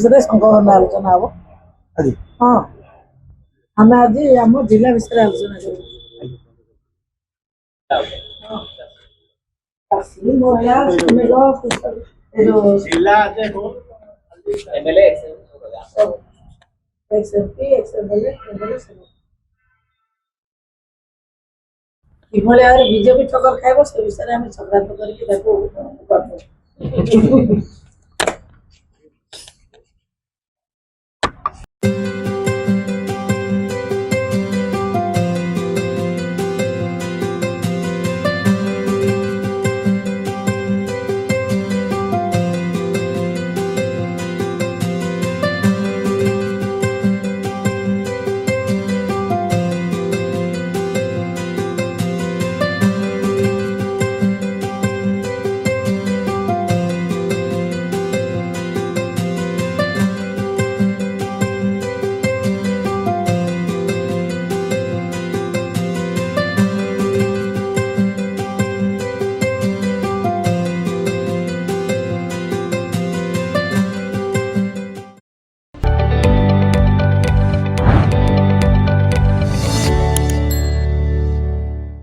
विषय संकलन आलोचना हम हाँ आम आज आम जिला विषय आलोचना किभली भाव बीजेपी ठकर खाइब से विषय में संक्रांत करके